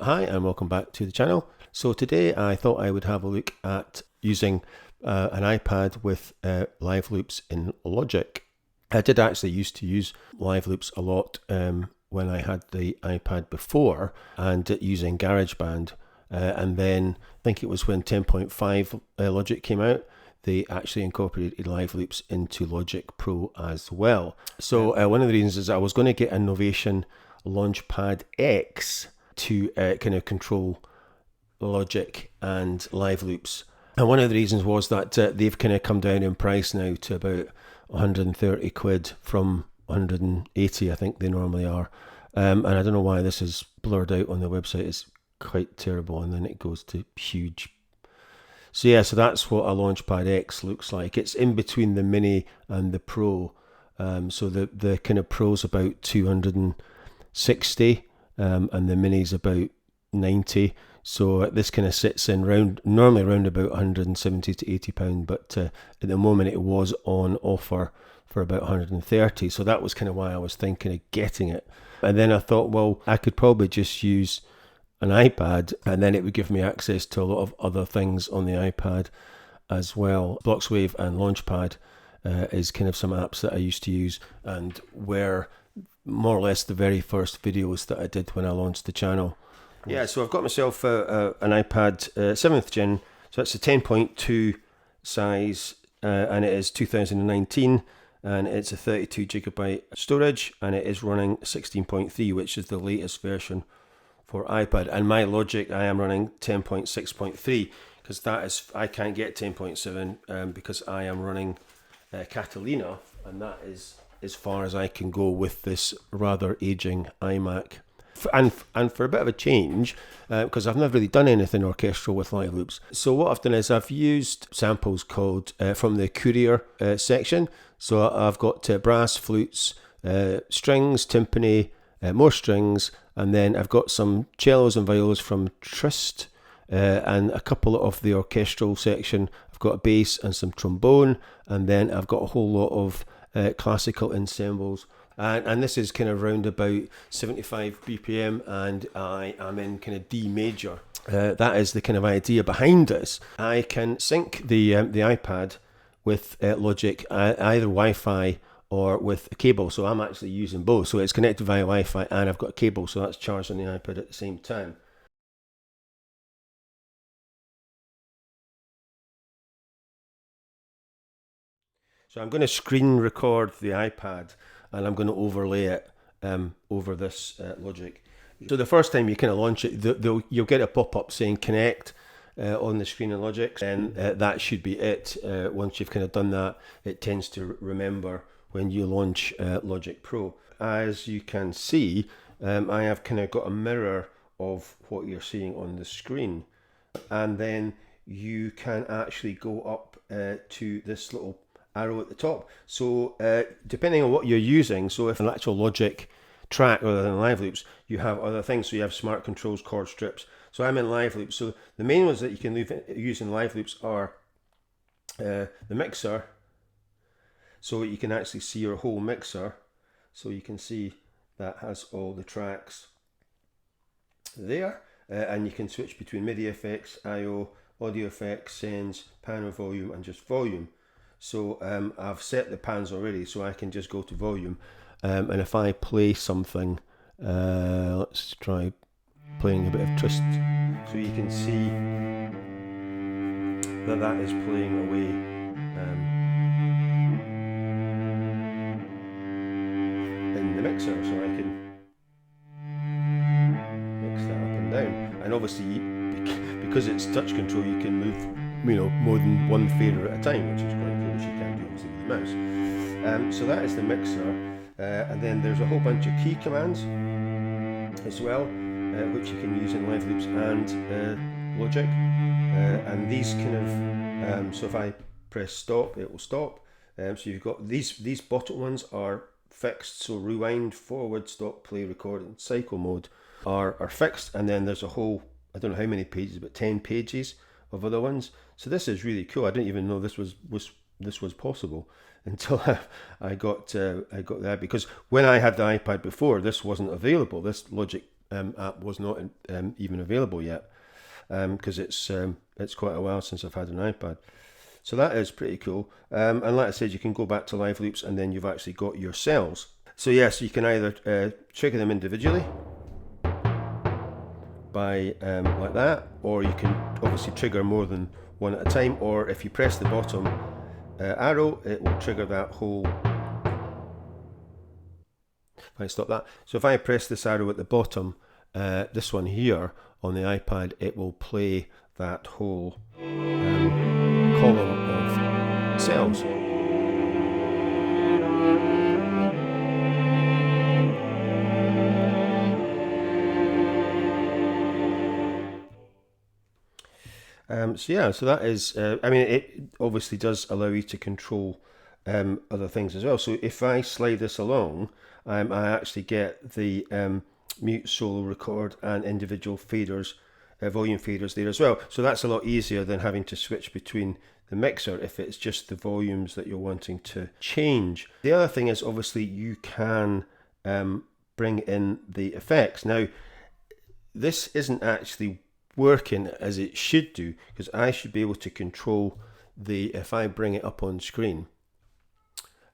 Hi and welcome back to the channel. So today I thought I would have a look at using an iPad with live loops in Logic. I did actually used to use live loops a lot when I had the iPad before, and using GarageBand. And then I think it was when 10.5 Logic came out, they actually incorporated live loops into Logic Pro as well. So one of the reasons is I was going to get a Novation Launchpad X to kind of control Logic and live loops. And one of the reasons was that they've kind of come down in price now to about 130 quid from 180, I think they normally are. And I don't know why this is blurred out on the website. It's quite terrible, and then it goes to huge. So yeah, so that's what a Launchpad X looks like. It's in between the Mini and the Pro. So the kind of Pro's about 260, and the Mini's about 90. So this kind of sits in normally around about 170 to 80 pound, but at the moment it was on offer for about 130. So that was kind of why I was thinking of getting it. And then I thought, well, I could probably just use an iPad, and then it would give me access to a lot of other things on the iPad as well. Bloxwave and Launchpad is kind of some apps that I used to use, and were more or less the very first videos that I did when I launched the channel. Yeah, so I've got myself an iPad 7th gen, so it's a 10.2 size, and it is 2019, and it's a 32 gigabyte storage, and it is running 16.3, which is the latest version for iPad. And my Logic, I am running 10.6.3, because that is, I can't get 10.7 because I am running Catalina, and that is as far as I can go with this rather aging iMac. And for a bit of a change, because I've never really done anything orchestral with live loops. So what I've done is I've used samples called from the Courier section. So I've got brass, flutes, strings, timpani, more strings, and then I've got some cellos and violas from Trist, and a couple of the orchestral section. I've got a bass and some trombone, and then I've got a whole lot of classical ensembles. And this is kind of round about 75 BPM, and I am in kind of D major. That is the kind of idea behind this. I can sync the iPad with Logic, either Wi-Fi or with a cable. So I'm actually using both. So it's connected via Wi-Fi, and I've got a cable, so that's charged on the iPad at the same time. So I'm going to screen record the iPad, and I'm going to overlay it over this Logic. So the first time you kind of launch it, you'll get a pop-up saying connect on the screen in Logic, and that should be it. Once you've kind of done that, it tends to remember when you launch Logic Pro. As you can see, I have kind of got a mirror of what you're seeing on the screen, and then you can actually go up to this little arrow at the top. So depending on what you're using, so if an actual Logic track rather than live loops, you have other things. So you have smart controls, chord strips. So I'm in live loops. So the main ones that you can use in live loops are the mixer. So you can actually see your whole mixer. So you can see that has all the tracks there. And you can switch between MIDI effects, I/O, audio effects, sends, pan or volume, and just volume. So I've set the pans already, so I can just go to volume. And if I play something, let's try playing a bit of Trist. So you can see that that is playing away in the mixer, so I can mix that up and down. And obviously, because it's touch control, you can move, more than one fader at a time, which is quite cool, which you can't do obviously with the mouse. So that is the mixer, and then there's a whole bunch of key commands as well, which you can use in live loops and Logic. And these kind of, so if I press stop, it will stop. So you've got these bottom ones are fixed, so rewind, forward, stop, play, record, and cycle mode are fixed. And then there's a whole, I don't know how many pages, but 10 pages of other ones. So this is really cool. I didn't even know this was possible until I got that, because when I had the iPad before, this wasn't available. This Logic app was not even available yet, because it's quite a while since I've had an iPad. So that is pretty cool. And like I said, you can go back to live loops and then you've actually got your cells. So yes, you can either trigger them individually by like that, or you can obviously trigger more than one at a time, or if you press the bottom arrow, it will trigger that whole. If I stop that, so if I press this arrow at the bottom, this one here on the iPad, it will play that whole column of cells. So that is, I mean, it obviously does allow you to control other things as well. So if I slide this along, I actually get the mute, solo, record, and individual faders, volume faders there as well. So that's a lot easier than having to switch between the mixer if it's just the volumes that you're wanting to change. The other thing is obviously you can bring in the effects. Now, this isn't actually working as it should do, because I should be able to control if I bring it up on screen.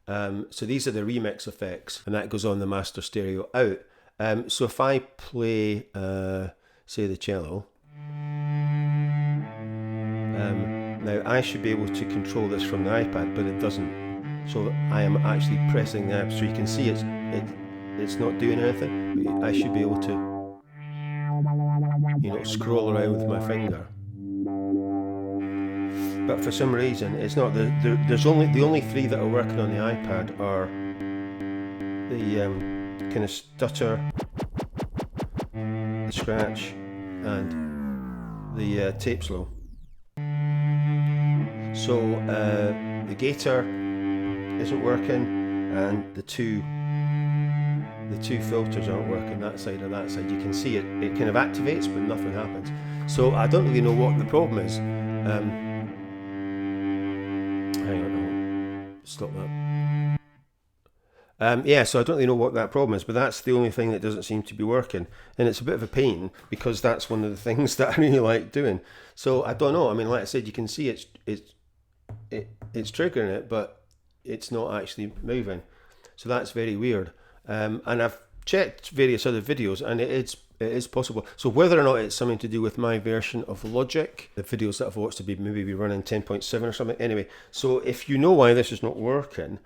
So these are the remix effects, and that goes on the master stereo out. So if I play, say, the cello, now I should be able to control this from the iPad, but it doesn't. So I am actually pressing the app, so you can see it's not doing anything. But I should be able to, scroll around with my finger. But for some reason, it's not. There's the only three that are working on the iPad are the kind of stutter, the scratch, and the tape slow. So the gator isn't working, and the two filters aren't working, that side or that side. You can see it kind of activates, but nothing happens. So I don't really know what the problem is. Hang on, I'll stop that. Yeah, so I don't really know what that problem is, but that's the only thing that doesn't seem to be working. And it's a bit of a pain, because that's one of the things that I really like doing. So I don't know. I mean, like I said, you can see it's triggering it, but it's not actually moving. So that's very weird. And I've checked various other videos, and it is possible. So whether or not it's something to do with my version of Logic, the videos that I've watched to maybe be running 10.7 or something. Anyway, so if you know why this is not working,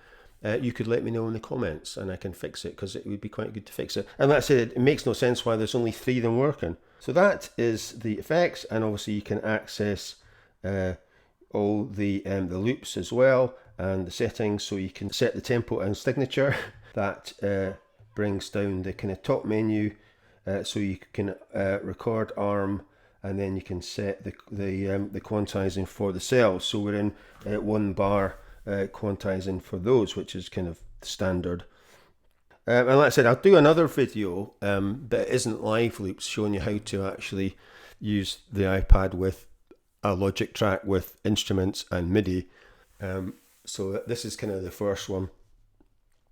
you could let me know in the comments, and I can fix it, because it would be quite good to fix it. And that's it. It makes no sense why there's only 3 of them working. So that is the effects, and obviously you can access all the loops as well, and the settings. So you can set the tempo and signature. That brings down the kind of top menu, so you can record arm, and then you can set the quantizing for the cells. So we're in 1 bar quantizing for those, which is kind of standard. And like I said, I'll do another video that isn't live loops, showing you how to actually use the iPad with a Logic track with instruments and MIDI. So this is kind of the first one.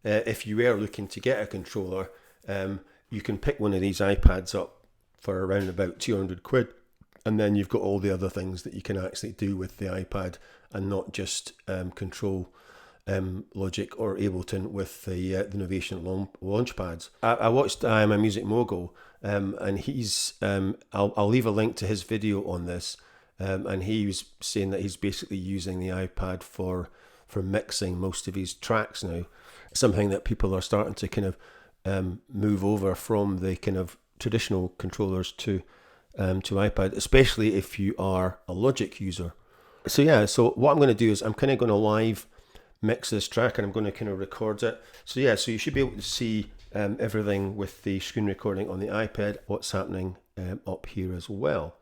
If you were looking to get a controller, you can pick one of these iPads up for around about 200 quid, and then you've got all the other things that you can actually do with the iPad, and not just control Logic or Ableton with the Novation launch pads. I watched imamusicmogul, and he's I'll leave a link to his video on this, and he was saying that he's basically using the iPad for mixing most of his tracks now. Something that people are starting to kind of move over from the kind of traditional controllers to iPad, especially if you are a Logic user. So yeah, so what I'm going to do is I'm kind of going to live mix this track, and I'm going to kind of record it. So yeah, so you should be able to see everything with the screen recording on the iPad, what's happening up here as well.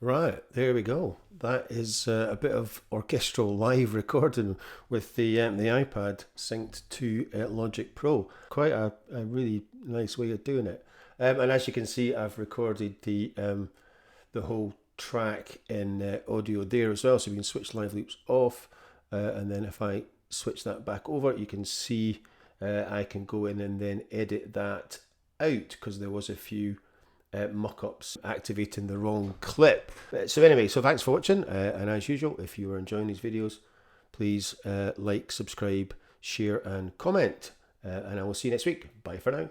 Right, there we go. That is a bit of orchestral live recording with the iPad synced to Logic Pro. Quite a really nice way of doing it. And as you can see, I've recorded the whole track in audio there as well, so we can switch live loops off, and then if I switch that back over, you can see I can go in and then edit that out because there was a few mock-ups activating the wrong clip. So anyway, so thanks for watching, and as usual, if you are enjoying these videos, please like, subscribe, share and comment, and I will see you next week. Bye for now.